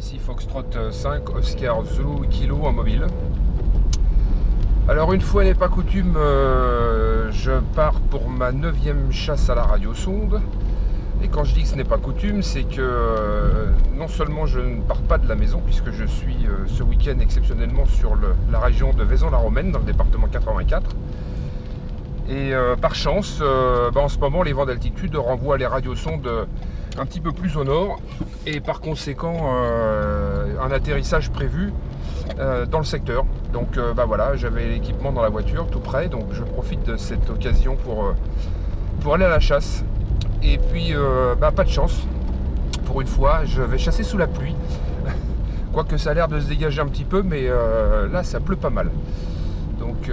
ici Foxtrot 5 Oscar Zulu Kilo en mobile. Alors une fois n'est pas coutume, je pars pour ma 9e chasse à la radiosonde. Et quand je dis que ce n'est pas coutume, c'est que non seulement je ne pars pas de la maison, puisque je suis ce week-end exceptionnellement sur la région de Vaison-la-Romaine, dans le département 84. Et par chance, en ce moment, les vents d'altitude renvoient les radiosondes un petit peu plus au nord. Et par conséquent, un atterrissage prévu dans le secteur. Donc voilà, j'avais l'équipement dans la voiture, tout prêt. Donc je profite de cette occasion pour aller à la chasse. Et puis, pas de chance. Pour une fois, je vais chasser sous la pluie. Quoique ça a l'air de se dégager un petit peu, mais là, ça pleut pas mal. Donc,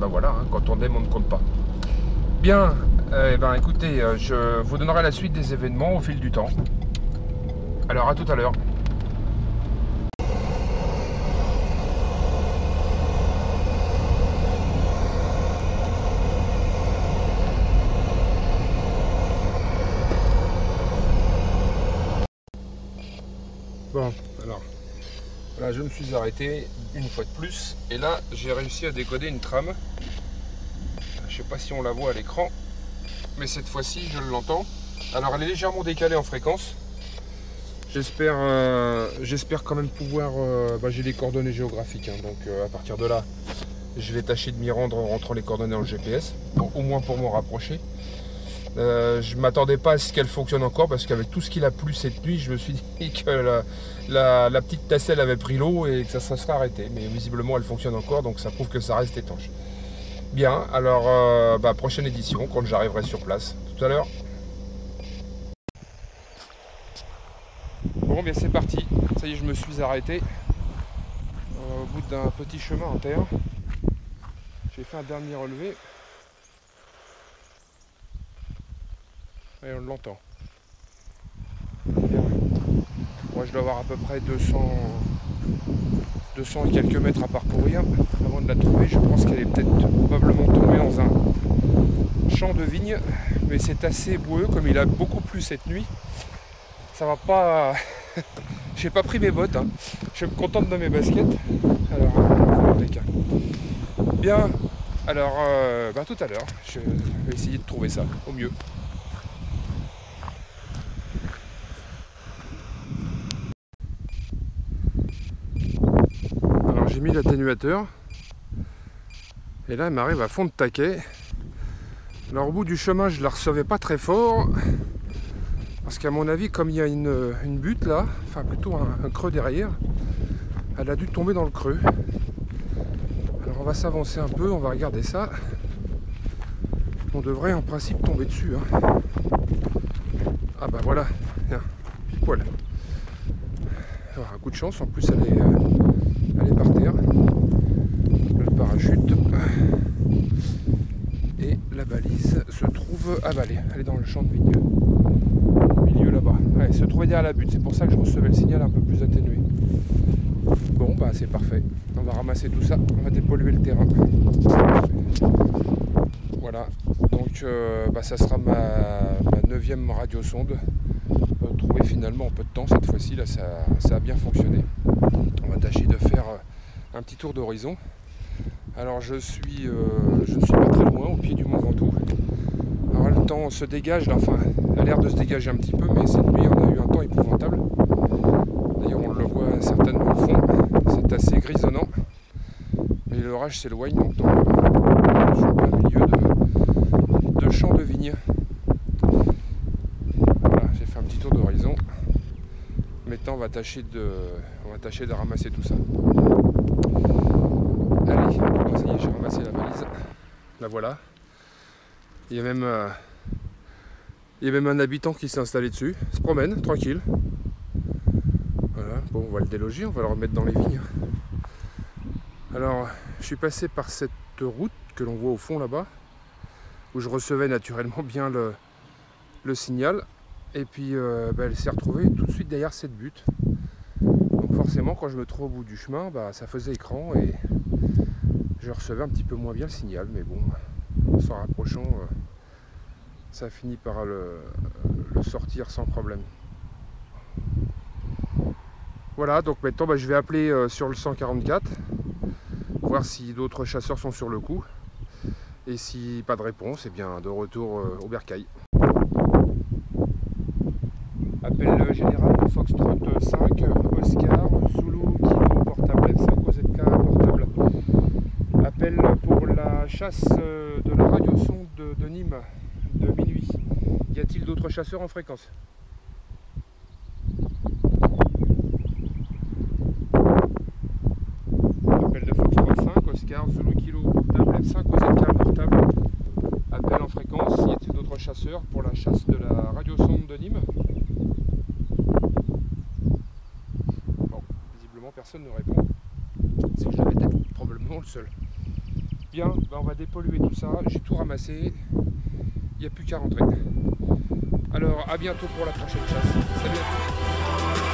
voilà, hein, quand on aime, on ne compte pas. Bien, écoutez, je vous donnerai la suite des événements au fil du temps. Alors, à tout à l'heure. Bon, alors, là je me suis arrêté une fois de plus, et là j'ai réussi à décoder une trame. Je sais pas si on la voit à l'écran, mais cette fois-ci je l'entends. Alors elle est légèrement décalée en fréquence. J'espère quand même pouvoir... j'ai les coordonnées géographiques, hein, donc à partir de là, je vais tâcher de m'y rendre en rentrant les coordonnées dans le GPS, au moins pour m'en rapprocher. Je ne m'attendais pas à ce qu'elle fonctionne encore, parce qu'avec tout ce qu'il a plu cette nuit, je me suis dit que la petite tasselle avait pris l'eau et que ça se serait arrêté. Mais visiblement elle fonctionne encore, donc ça prouve que ça reste étanche. Bien, alors prochaine édition, quand j'arriverai sur place. Tout à l'heure. Bon, bien c'est parti. Ça y est, je me suis arrêté au bout d'un petit chemin en terre. J'ai fait un dernier relevé. Et on l'entend. Moi je dois avoir à peu près 200 et quelques mètres à parcourir avant de la trouver. Je pense qu'elle est peut-être probablement tombée dans un champ de vigne, mais c'est assez boueux, comme il a beaucoup plu cette nuit. Ça va pas... J'ai pas pris mes bottes, hein. Je me contente de mes baskets. Alors, bien, alors tout à l'heure, je vais essayer de trouver ça au mieux. J'ai mis l'atténuateur et là elle m'arrive à fond de taquet. Alors au bout du chemin je la recevais pas très fort, parce qu'à mon avis, comme il y a une butte là, enfin plutôt un creux derrière, elle a dû tomber dans le creux. Alors on va s'avancer un peu, on va regarder ça. On devrait en principe tomber dessus, hein. Ah bah voilà, tiens, pile poil. Alors, un coup de chance, en plus elle est par terre. Le parachute et la balise se trouve avalée. Elle est dans le champ de vigne, au milieu là-bas. Ouais, elle se trouvait derrière la butte, c'est pour ça que je recevais le signal un peu plus atténué. Bon, c'est parfait. On va ramasser tout ça, on va dépolluer le terrain. Voilà, donc ça sera ma 9e radiosonde. Trouvée finalement en peu de temps. Cette fois-ci, là, ça a bien fonctionné. On va tâcher de faire un petit tour d'horizon. Alors je ne suis pas très loin, au pied du Mont Ventoux. Alors le temps se dégage, là, enfin, a l'air de se dégager un petit peu, mais cette nuit on a eu un temps épouvantable. D'ailleurs on le voit certainement au fond, c'est assez grisonnant. Mais l'orage s'éloigne, donc dans le milieu de champs de vignes. Voilà, j'ai fait un petit tour d'horizon. Maintenant on va tâcher de ramasser tout ça. Allez, ça y est, j'ai ramassé la valise. La voilà. Il y a même un habitant qui s'est installé dessus. Il se promène, tranquille. Voilà, bon, on va le déloger, on va le remettre dans les vignes. Alors, je suis passé par cette route que l'on voit au fond là-bas, où je recevais naturellement bien le signal. Et puis, elle s'est retrouvée tout de suite derrière cette butte. Donc forcément, quand je me trouve au bout du chemin, ça faisait écran et je recevais un petit peu moins bien le signal. Mais bon, en s'en rapprochant, ça a fini par le sortir sans problème. Voilà, donc maintenant je vais appeler sur le 144, voir si d'autres chasseurs sont sur le coup. Et si pas de réponse, et bien de retour au bercail. Appel général, Foxtrot 5, Oscar, Zulu, Kilo, portable F5, OZK, portable. Appel pour la chasse de la radiosonde de Nîmes de minuit. Y a-t-il d'autres chasseurs en fréquence? Appel de Foxtrot 5, Oscar, Zulu, Kilo, portable F5, OZK, portable. Appel en fréquence, y a-t-il d'autres chasseurs pour la chasse de la radiosonde de Nîmes? Bon, visiblement personne ne répond. C'est que je devais être probablement le seul. Bien, ben on va dépolluer tout ça, j'ai tout ramassé, il n'y a plus qu'à rentrer. Alors à bientôt pour la prochaine chasse. Salut à tous.